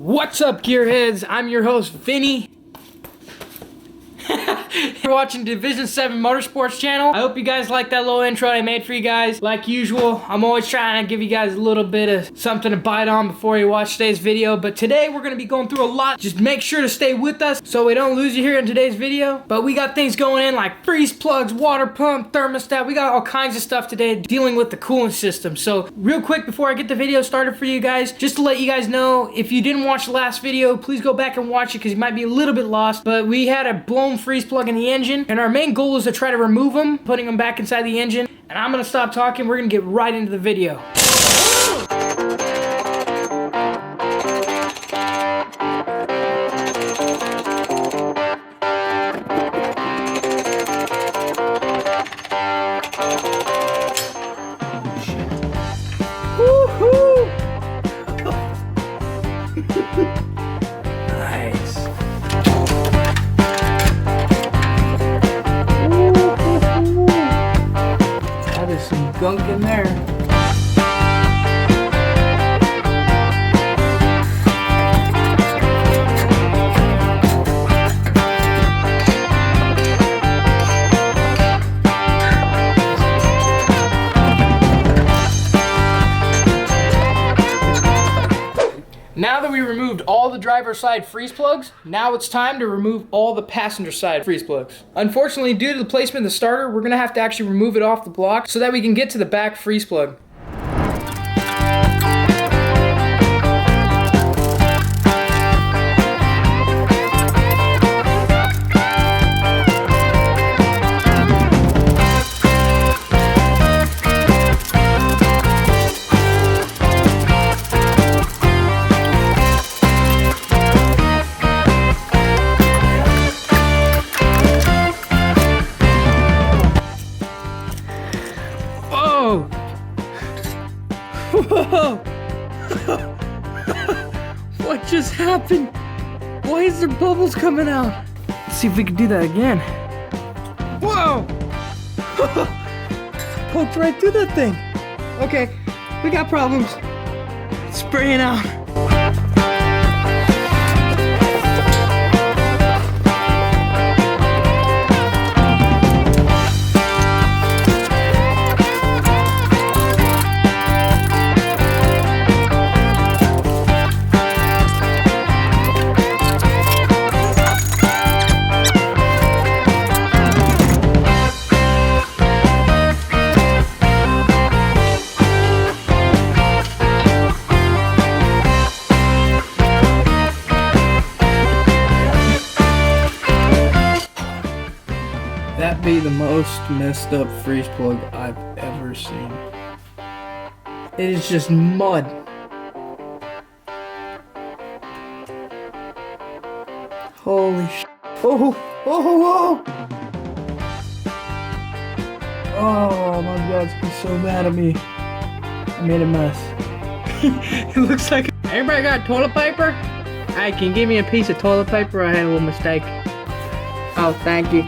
What's up, gearheads? I'm your host, Vinny. You're watching Division 7 Motorsports channel. I hope you guys like that little intro I made for you guys. Like usual, I'm always trying to give you guys a little bit of something to bite on before you watch today's video. But today we're going to be going through a lot. Just make sure to stay with us so we don't lose you here in today's video. But we got things going in like freeze plugs, water pump, thermostat. We got all kinds of stuff today dealing with the cooling system. So real quick before I get the video started for you guys, just to let you guys know, if you didn't watch the last video, please go back and watch it because you might be a little bit lost. But we had a blown freeze plug in the engine, and our main goal is to try to remove them, putting them back inside the engine. And I'm gonna stop talking, we're gonna get right into the video. Woohoo! Nice. There's some gunk in there. Now that we removed all the driver's side freeze plugs, now it's time to remove all the passenger side freeze plugs. Unfortunately, due to the placement of the starter, we're gonna have to actually remove it off the block so that we can get to the back freeze plug. Whoa! What just happened? Why is there bubbles coming out? Let's see if we can do that again. Whoa! Poked right through that thing. Okay, we got problems. It's spraying out. That be the most messed up freeze plug I've ever seen. It is just mud. Holy sh! Oh, oh, oh! Oh, my God's been so mad at me. I made a mess. It looks like... Everybody got toilet paper? Hey, can you give me a piece of toilet paper? I had a little mistake. Oh, thank you.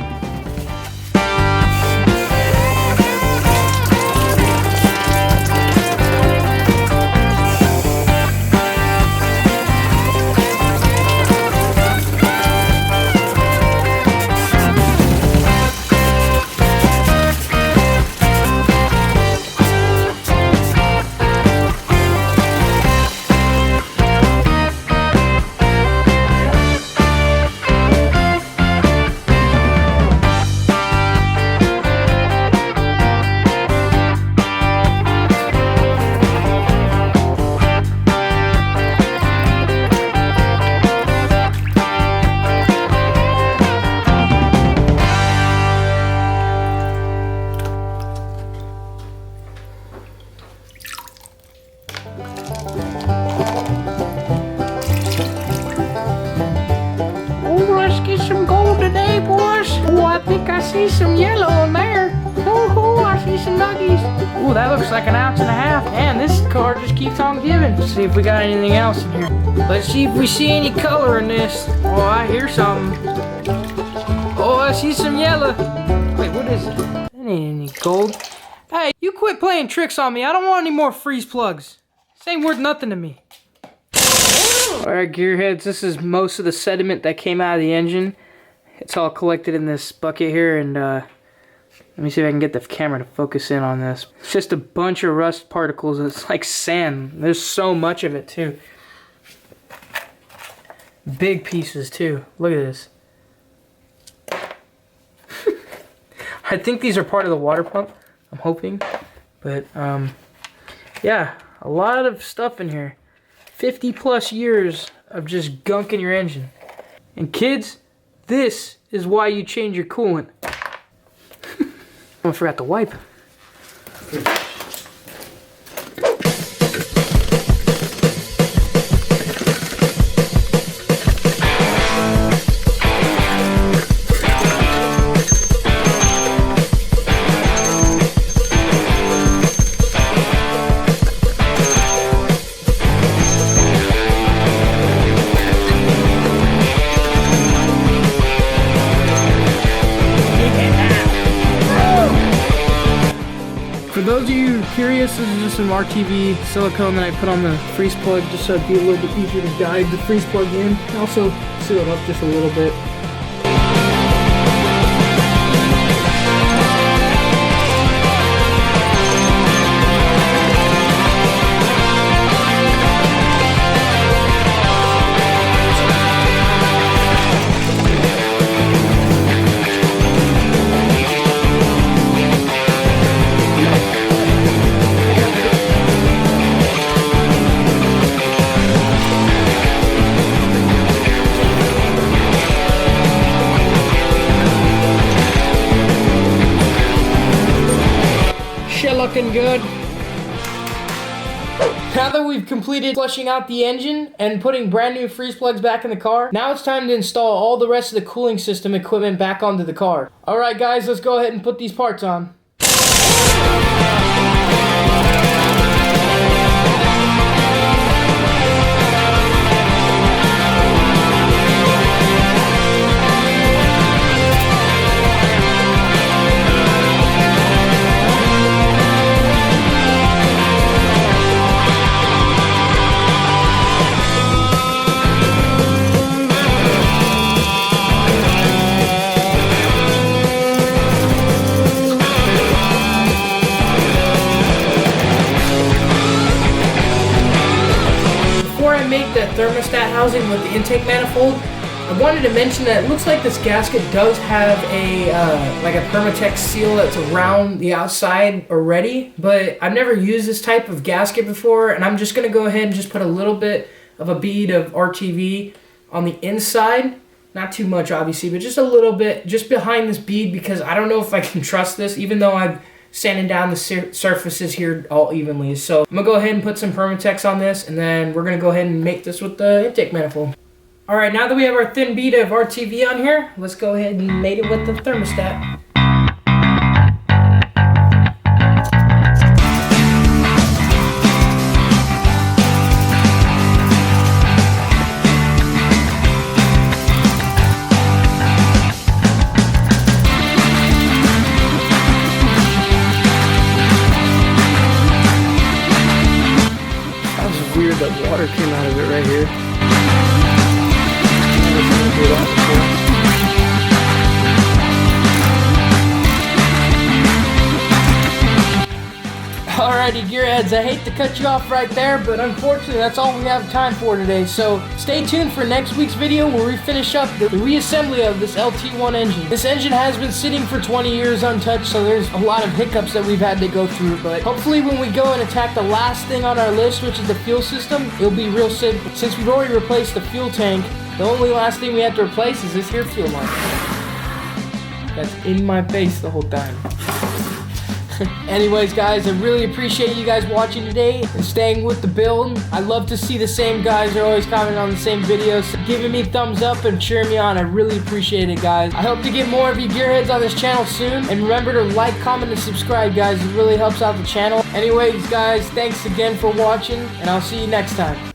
I think I see some yellow in there. Oh, I see some nuggies. Oh, that looks like 1.5 ounces. Man, this car just keeps on giving. Let's see if we got anything else in here. Let's see if we see any color in this. Oh, I hear something. Oh, I see some yellow. Wait, what is it? That ain't any gold. Hey, you quit playing tricks on me. I don't want any more freeze plugs. This ain't worth nothing to me. Alright, gearheads, this is most of the sediment that came out of the engine. It's all collected in this bucket here, and let me see if I can get the camera to focus in on this. It's just a bunch of rust particles. It's like sand. There's so much of it too. Big pieces too. Look at this. I think these are part of the water pump, I'm hoping. But yeah, a lot of stuff in here. 50 plus years of just gunk in your engine. And kids, this is why you change your coolant. I forgot to wipe. For those of you curious, this is just some RTV silicone that I put on the freeze plug just so it'd be a little bit easier to guide the freeze plug in. Also seal it up just a little bit. Looking good. Now that we've completed flushing out the engine and putting brand new freeze plugs back in the car, now it's time to install all the rest of the cooling system equipment back onto the car. Alright guys, let's go ahead and put these parts on. Make the thermostat housing with the intake manifold, I wanted to mention that it looks like this gasket does have a like a Permatex seal that's around the outside already, but I've never used this type of gasket before, and I'm just going to go ahead and just put a little bit of a bead of RTV on the inside. Not too much obviously, but just a little bit just behind this bead, because I don't know if I can trust this, even though I've sanding down the surfaces here all evenly. So I'm gonna go ahead and put some Permatex on this, and then we're gonna go ahead and make this with the intake manifold. All right, now that we have our thin bead of RTV on here, let's go ahead and mate it with the thermostat. Weird that water came out of it right here. Alrighty, gearheads, I hate to cut you off right there, but unfortunately that's all we have time for today. So stay tuned for next week's video where we finish up the reassembly of this Lt-1 engine. This engine has been sitting for 20 years untouched, so there's a lot of hiccups that we've had to go through, but hopefully when we go and attack the last thing on our list, which is the fuel system, it'll be real simple. Since we've already replaced the fuel tank, the only last thing we have to replace is this here fuel line. That's in my face the whole time. Anyways guys, I really appreciate you guys watching today and staying with the build. I love to see the same guys are always commenting on the same videos, so giving me thumbs up and cheering me on. I really appreciate it, guys. I hope to get more of you gearheads on this channel soon, and remember to like, comment, and subscribe, guys. It really helps out the channel. Anyways guys, thanks again for watching, and I'll see you next time.